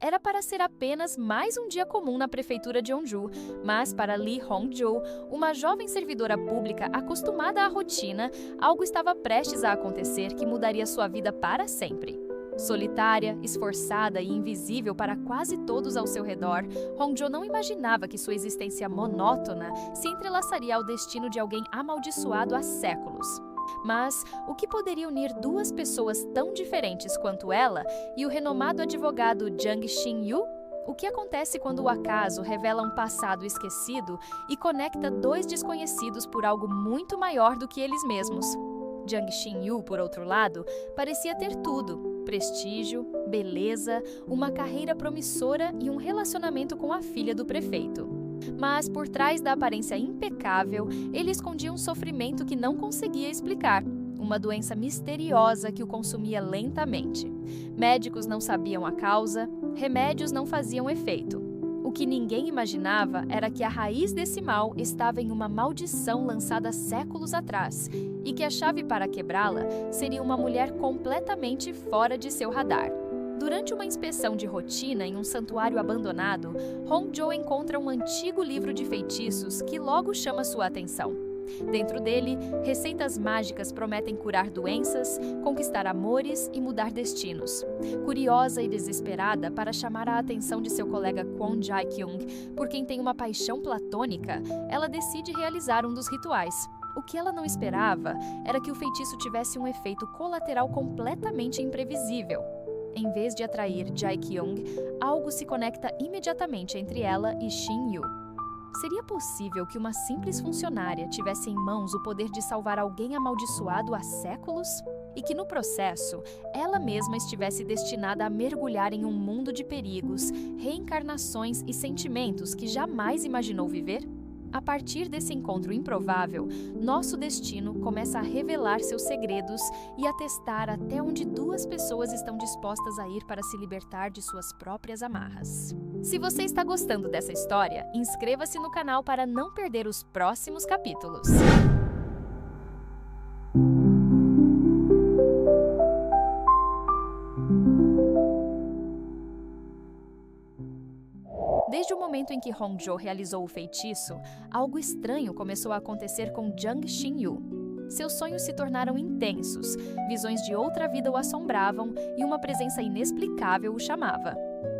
Era para ser apenas mais um dia comum na prefeitura de Onju, mas para Lee Hong-jo, uma jovem servidora pública acostumada à rotina, algo estava prestes a acontecer que mudaria sua vida para sempre. Solitária, esforçada e invisível para quase todos ao seu redor, Hong-jo não imaginava que sua existência monótona se entrelaçaria ao destino de alguém amaldiçoado há séculos. Mas o que poderia unir duas pessoas tão diferentes quanto ela e o renomado advogado Jang Shin-yu? O que acontece quando o acaso revela um passado esquecido e conecta dois desconhecidos por algo muito maior do que eles mesmos? Jang Shin-yu, por outro lado, parecia ter tudo: prestígio, beleza, uma carreira promissora e um relacionamento com a filha do prefeito. Mas, por trás da aparência impecável, ele escondia um sofrimento que não conseguia explicar, uma doença misteriosa que o consumia lentamente. Médicos não sabiam a causa, remédios não faziam efeito. O que ninguém imaginava era que a raiz desse mal estava em uma maldição lançada séculos atrás e que a chave para quebrá-la seria uma mulher completamente fora de seu radar. Durante uma inspeção de rotina em um santuário abandonado, Hong-jo encontra um antigo livro de feitiços que logo chama sua atenção. Dentro dele, receitas mágicas prometem curar doenças, conquistar amores e mudar destinos. Curiosa e desesperada para chamar a atenção de seu colega Kwon Jae-kyung, por quem tem uma paixão platônica, ela decide realizar um dos rituais. O que ela não esperava era que o feitiço tivesse um efeito colateral completamente imprevisível. Em vez de atrair Jae-kyung, algo se conecta imediatamente entre ela e Shin-yu. Seria possível que uma simples funcionária tivesse em mãos o poder de salvar alguém amaldiçoado há séculos? E que, no processo, ela mesma estivesse destinada a mergulhar em um mundo de perigos, reencarnações e sentimentos que jamais imaginou viver? A partir desse encontro improvável, nosso destino começa a revelar seus segredos e a testar até onde duas pessoas estão dispostas a ir para se libertar de suas próprias amarras. Se você está gostando dessa história, inscreva-se no canal para não perder os próximos capítulos. Desde o momento em que Hong-jo realizou o feitiço, algo estranho começou a acontecer com Jang Shin-yu. Seus sonhos se tornaram intensos, visões de outra vida o assombravam e uma presença inexplicável o chamava.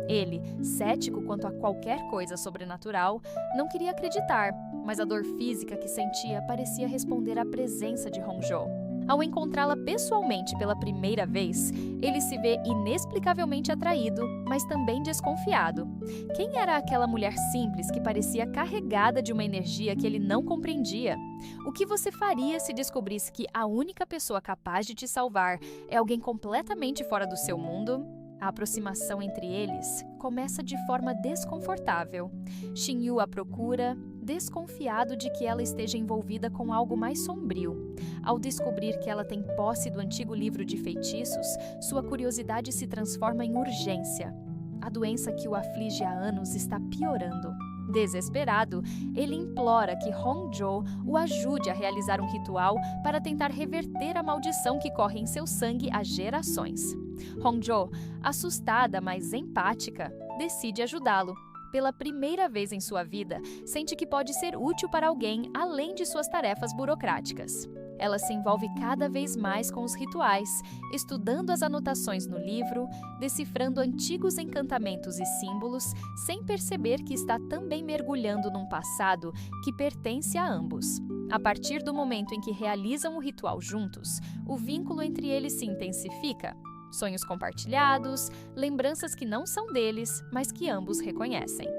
Ele, cético quanto a qualquer coisa sobrenatural, não queria acreditar, mas a dor física que sentia parecia responder à presença de Hong-jo. Ao encontrá-la pessoalmente pela primeira vez, ele se vê inexplicavelmente atraído, mas também desconfiado. Quem era aquela mulher simples que parecia carregada de uma energia que ele não compreendia? O que você faria se descobrisse que a única pessoa capaz de te salvar é alguém completamente fora do seu mundo? A aproximação entre eles começa de forma desconfortável. Shin-yu a procura, desconfiado de que ela esteja envolvida com algo mais sombrio. Ao descobrir que ela tem posse do antigo livro de feitiços, sua curiosidade se transforma em urgência. A doença que o aflige há anos está piorando. Desesperado, ele implora que Hong-jo o ajude a realizar um ritual para tentar reverter a maldição que corre em seu sangue há gerações. Hong-jo, assustada, mas empática, decide ajudá-lo. Pela primeira vez em sua vida, sente que pode ser útil para alguém além de suas tarefas burocráticas. Ela se envolve cada vez mais com os rituais, estudando as anotações no livro, decifrando antigos encantamentos e símbolos, sem perceber que está também mergulhando num passado que pertence a ambos. A partir do momento em que realizam o ritual juntos, o vínculo entre eles se intensifica. Sonhos compartilhados, lembranças que não são deles, mas que ambos reconhecem.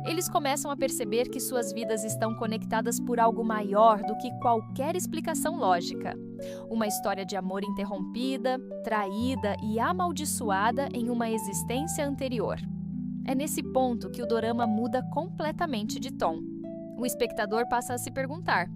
Eles começam a perceber que suas vidas estão conectadas por algo maior do que qualquer explicação lógica. Uma história de amor interrompida, traída e amaldiçoada em uma existência anterior. É nesse ponto que o dorama muda completamente de tom. O espectador passa a se perguntar: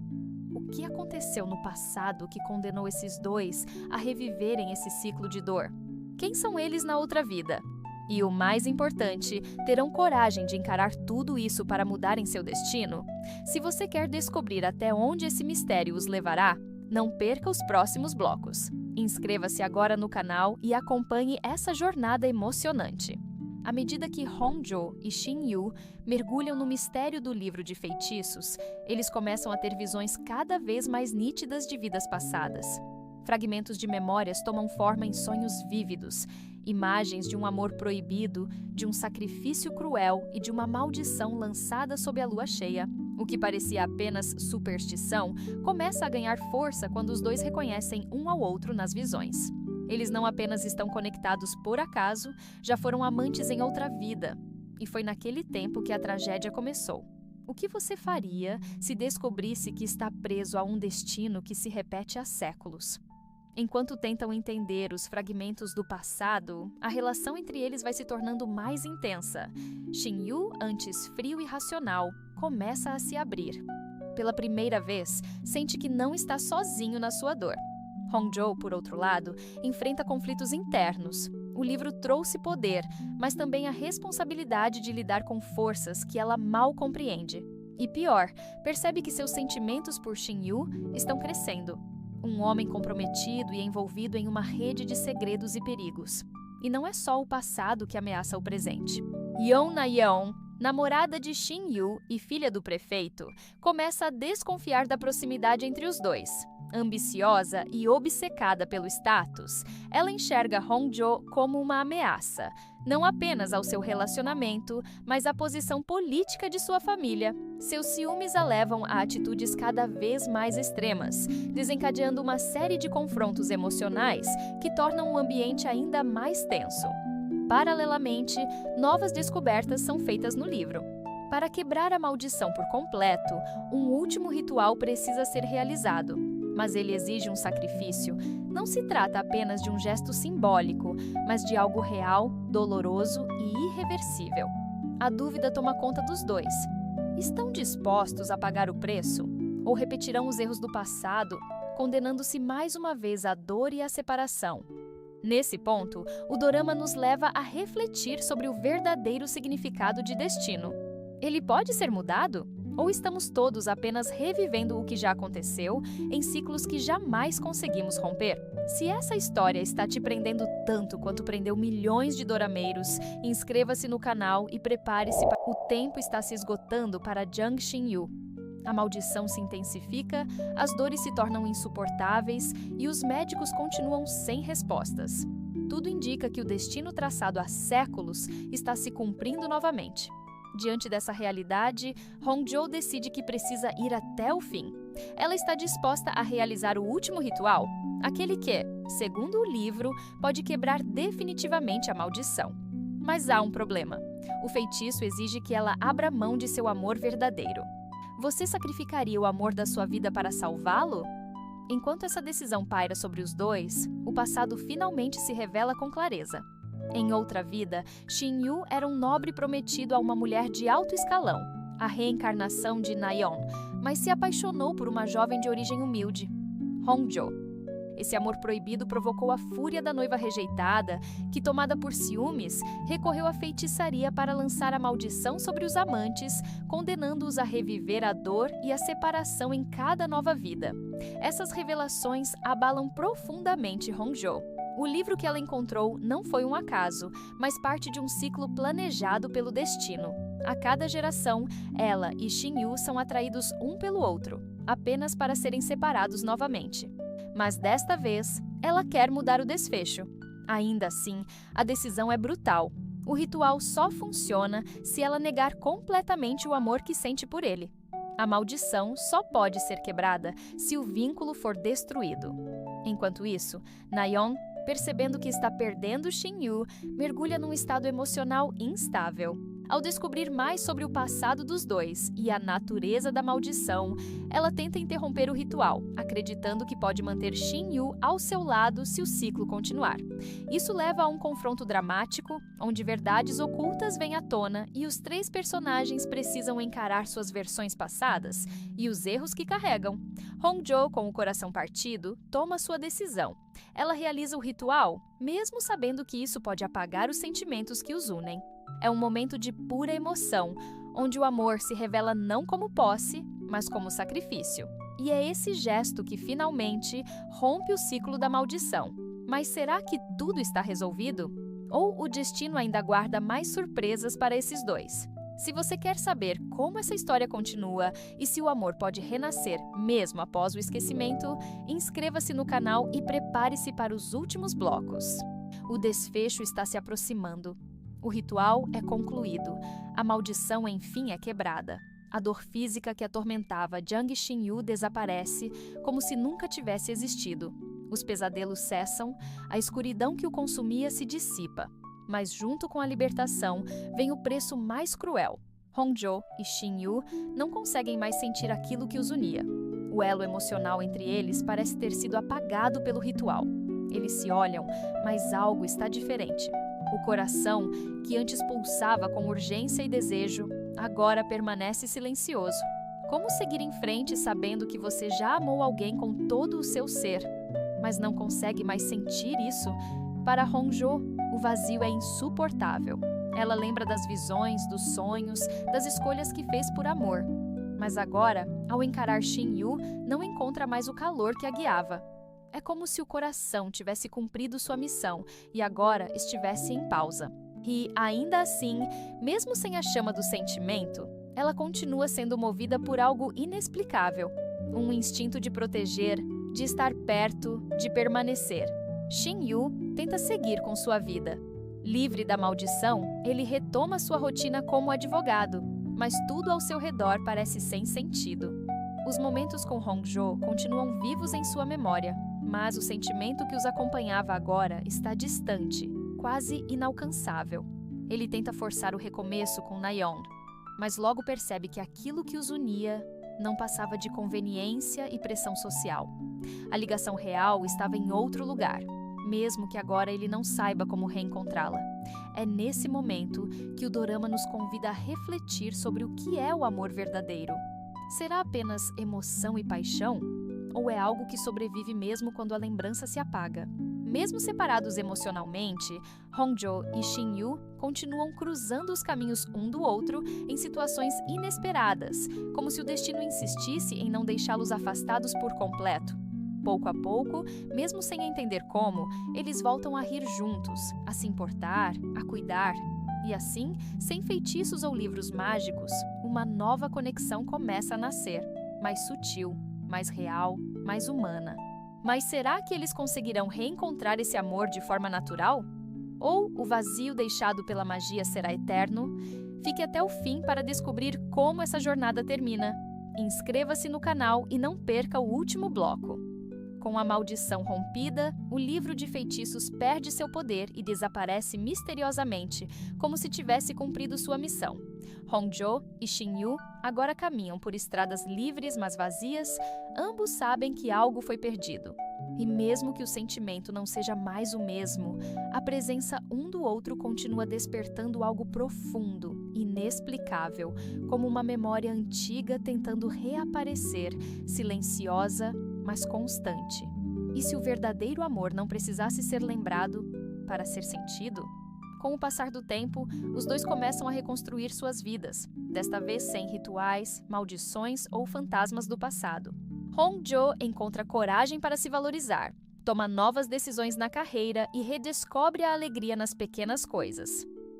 o que aconteceu no passado que condenou esses dois a reviverem esse ciclo de dor? Quem são eles na outra vida? E o mais importante, terão coragem de encarar tudo isso para mudarem seu destino? Se você quer descobrir até onde esse mistério os levará, não perca os próximos blocos. Inscreva-se agora no canal e acompanhe essa jornada emocionante. À medida que Hongjo e Shin-Yu mergulham no mistério do livro de feitiços, eles começam a ter visões cada vez mais nítidas de vidas passadas. Fragmentos de memórias tomam forma em sonhos vívidos, imagens de um amor proibido, de um sacrifício cruel e de uma maldição lançada sob a lua cheia. O que parecia apenas superstição começa a ganhar força quando os dois reconhecem um ao outro nas visões. Eles não apenas estão conectados por acaso, já foram amantes em outra vida. E foi naquele tempo que a tragédia começou. O que você faria se descobrisse que está preso a um destino que se repete há séculos? Enquanto tentam entender os fragmentos do passado, a relação entre eles vai se tornando mais intensa. Shin-Yu, antes frio e racional, começa a se abrir. Pela primeira vez, sente que não está sozinho na sua dor. Hongjo, por outro lado, enfrenta conflitos internos. O livro trouxe poder, mas também a responsabilidade de lidar com forças que ela mal compreende. E pior, percebe que seus sentimentos por Shin-Yu estão crescendo. Um homem comprometido e envolvido em uma rede de segredos e perigos. E não é só o passado que ameaça o presente. Yeon Na-yeon, namorada de Shin-Yu e filha do prefeito, começa a desconfiar da proximidade entre os dois. Ambiciosa e obcecada pelo status, ela enxerga Hongjo como uma ameaça, não apenas ao seu relacionamento, mas à posição política de sua família. Seus ciúmes a levam a atitudes cada vez mais extremas, desencadeando uma série de confrontos emocionais que tornam o ambiente ainda mais tenso. Paralelamente, novas descobertas são feitas no livro. Para quebrar a maldição por completo, um último ritual precisa ser realizado. Mas ele exige um sacrifício. Não se trata apenas de um gesto simbólico, mas de algo real, doloroso e irreversível. A dúvida toma conta dos dois. Estão dispostos a pagar o preço? Ou repetirão os erros do passado, condenando-se mais uma vez à dor e à separação? Nesse ponto, o dorama nos leva a refletir sobre o verdadeiro significado de destino. Ele pode ser mudado? Ou estamos todos apenas revivendo o que já aconteceu em ciclos que jamais conseguimos romper? Se essa história está te prendendo tanto quanto prendeu milhões de dorameiros, inscreva-se no canal e prepare-se para... O tempo está se esgotando para Jang Shin-Yu. A maldição se intensifica, as dores se tornam insuportáveis e os médicos continuam sem respostas. Tudo indica que o destino traçado há séculos está se cumprindo novamente. Diante dessa realidade, Hongjo decide que precisa ir até o fim. Ela está disposta a realizar o último ritual, aquele que, segundo o livro, pode quebrar definitivamente a maldição. Mas há um problema. O feitiço exige que ela abra mão de seu amor verdadeiro. Você sacrificaria o amor da sua vida para salvá-lo? Enquanto essa decisão paira sobre os dois, o passado finalmente se revela com clareza. Em outra vida, Shin-Yu era um nobre prometido a uma mulher de alto escalão, a reencarnação de Na-yeon, mas se apaixonou por uma jovem de origem humilde, Hongjo. Esse amor proibido provocou a fúria da noiva rejeitada, que, tomada por ciúmes, recorreu à feitiçaria para lançar a maldição sobre os amantes, condenando-os a reviver a dor e a separação em cada nova vida. Essas revelações abalam profundamente Hongjo. O livro que ela encontrou não foi um acaso, mas parte de um ciclo planejado pelo destino. A cada geração, ela e Shin-Yu são atraídos um pelo outro, apenas para serem separados novamente. Mas desta vez, ela quer mudar o desfecho. Ainda assim, a decisão é brutal. O ritual só funciona se ela negar completamente o amor que sente por ele. A maldição só pode ser quebrada se o vínculo for destruído. Enquanto isso, Na-yeon, percebendo que está perdendo Shin-Yu, mergulha num estado emocional instável. Ao descobrir mais sobre o passado dos dois e a natureza da maldição, ela tenta interromper o ritual, acreditando que pode manter Shin-Yu ao seu lado se o ciclo continuar. Isso leva a um confronto dramático, onde verdades ocultas vêm à tona e os três personagens precisam encarar suas versões passadas e os erros que carregam. Hongjo, com o coração partido, toma sua decisão. Ela realiza o ritual, mesmo sabendo que isso pode apagar os sentimentos que os unem. É um momento de pura emoção, onde o amor se revela não como posse, mas como sacrifício. E é esse gesto que finalmente rompe o ciclo da maldição. Mas será que tudo está resolvido? Ou o destino ainda guarda mais surpresas para esses dois? Se você quer saber como essa história continua e se o amor pode renascer mesmo após o esquecimento, inscreva-se no canal e prepare-se para os últimos blocos. O desfecho está se aproximando. O ritual é concluído. A maldição enfim é quebrada. A dor física que atormentava Jang Shin-yu desaparece como se nunca tivesse existido. Os pesadelos cessam, a escuridão que o consumia se dissipa. Mas junto com a libertação vem o preço mais cruel. Hongjo e Shin-yu não conseguem mais sentir aquilo que os unia. O elo emocional entre eles parece ter sido apagado pelo ritual. Eles se olham, mas algo está diferente. O coração, que antes pulsava com urgência e desejo, agora permanece silencioso. Como seguir em frente sabendo que você já amou alguém com todo o seu ser, mas não consegue mais sentir isso? Para Hongjo, o vazio é insuportável. Ela lembra das visões, dos sonhos, das escolhas que fez por amor. Mas agora, ao encarar Shin-yu, não encontra mais o calor que a guiava. É como se o coração tivesse cumprido sua missão e agora estivesse em pausa. E, ainda assim, mesmo sem a chama do sentimento, ela continua sendo movida por algo inexplicável. Um instinto de proteger, de estar perto, de permanecer. Shin-yu tenta seguir com sua vida. Livre da maldição, ele retoma sua rotina como advogado, mas tudo ao seu redor parece sem sentido. Os momentos com Hongjo continuam vivos em sua memória, mas o sentimento que os acompanhava agora está distante, quase inalcançável. Ele tenta forçar o recomeço com Nayeon, mas logo percebe que aquilo que os unia não passava de conveniência e pressão social. A ligação real estava em outro lugar, mesmo que agora ele não saiba como reencontrá-la. É nesse momento que o dorama nos convida a refletir sobre o que é o amor verdadeiro. Será apenas emoção e paixão? Ou é algo que sobrevive mesmo quando a lembrança se apaga? Mesmo separados emocionalmente, Hongjo e Shin-yu continuam cruzando os caminhos um do outro em situações inesperadas, como se o destino insistisse em não deixá-los afastados por completo. Pouco a pouco, mesmo sem entender como, eles voltam a rir juntos, a se importar, a cuidar. E assim, sem feitiços ou livros mágicos, uma nova conexão começa a nascer, mais sutil, mais real, mais humana. Mas será que eles conseguirão reencontrar esse amor de forma natural? Ou o vazio deixado pela magia será eterno? Fique até o fim para descobrir como essa jornada termina. Inscreva-se no canal e não perca o último bloco. Com a maldição rompida, o livro de feitiços perde seu poder e desaparece misteriosamente, como se tivesse cumprido sua missão. Hongjo e Shin-yu agora caminham por estradas livres, mas vazias. Ambos sabem que algo foi perdido. E mesmo que o sentimento não seja mais o mesmo, a presença um do outro continua despertando algo profundo, inexplicável, como uma memória antiga tentando reaparecer, silenciosa, mas constante. E se o verdadeiro amor não precisasse ser lembrado para ser sentido? Com o passar do tempo, os dois começam a reconstruir suas vidas, desta vez sem rituais, maldições ou fantasmas do passado. Hongjo encontra coragem para se valorizar, toma novas decisões na carreira e redescobre a alegria nas pequenas coisas.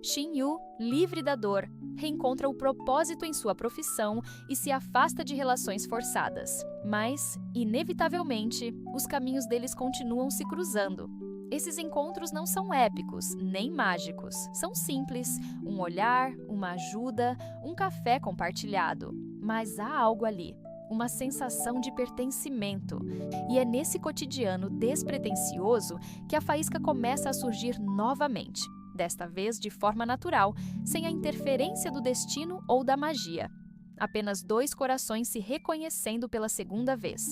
Shin-yu, livre da dor, reencontra o propósito em sua profissão e se afasta de relações forçadas. Mas, inevitavelmente, os caminhos deles continuam se cruzando. Esses encontros não são épicos, nem mágicos. São simples, um olhar, uma ajuda, um café compartilhado. Mas há algo ali, uma sensação de pertencimento. E é nesse cotidiano despretensioso que a faísca começa a surgir novamente. Desta vez de forma natural, sem a interferência do destino ou da magia. Apenas dois corações se reconhecendo pela segunda vez.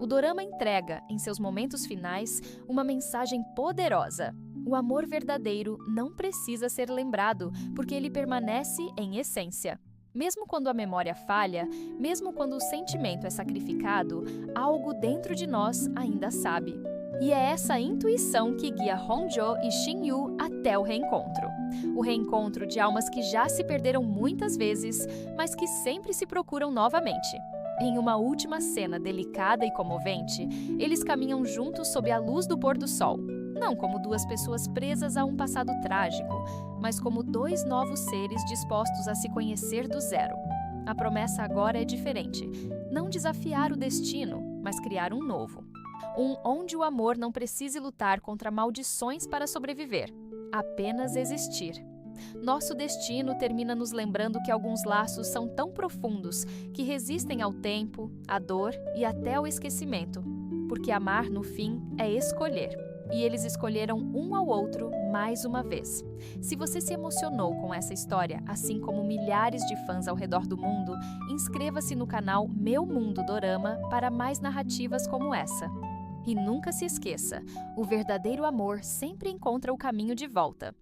O dorama entrega, em seus momentos finais, uma mensagem poderosa. O amor verdadeiro não precisa ser lembrado, porque ele permanece em essência. Mesmo quando a memória falha, mesmo quando o sentimento é sacrificado, algo dentro de nós ainda sabe. E é essa intuição que guia Hongjo e Shin-yu até o reencontro. O reencontro de almas que já se perderam muitas vezes, mas que sempre se procuram novamente. Em uma última cena delicada e comovente, eles caminham juntos sob a luz do pôr do sol. Não como duas pessoas presas a um passado trágico, mas como dois novos seres dispostos a se conhecer do zero. A promessa agora é diferente: não desafiar o destino, mas criar um novo. Um onde o amor não precise lutar contra maldições para sobreviver, apenas existir. Nosso destino termina nos lembrando que alguns laços são tão profundos que resistem ao tempo, à dor e até ao esquecimento. Porque amar, no fim, é escolher. E eles escolheram um ao outro mais uma vez. Se você se emocionou com essa história, assim como milhares de fãs ao redor do mundo, inscreva-se no canal Meu Mundo Dorama para mais narrativas como essa. E nunca se esqueça, o verdadeiro amor sempre encontra o caminho de volta.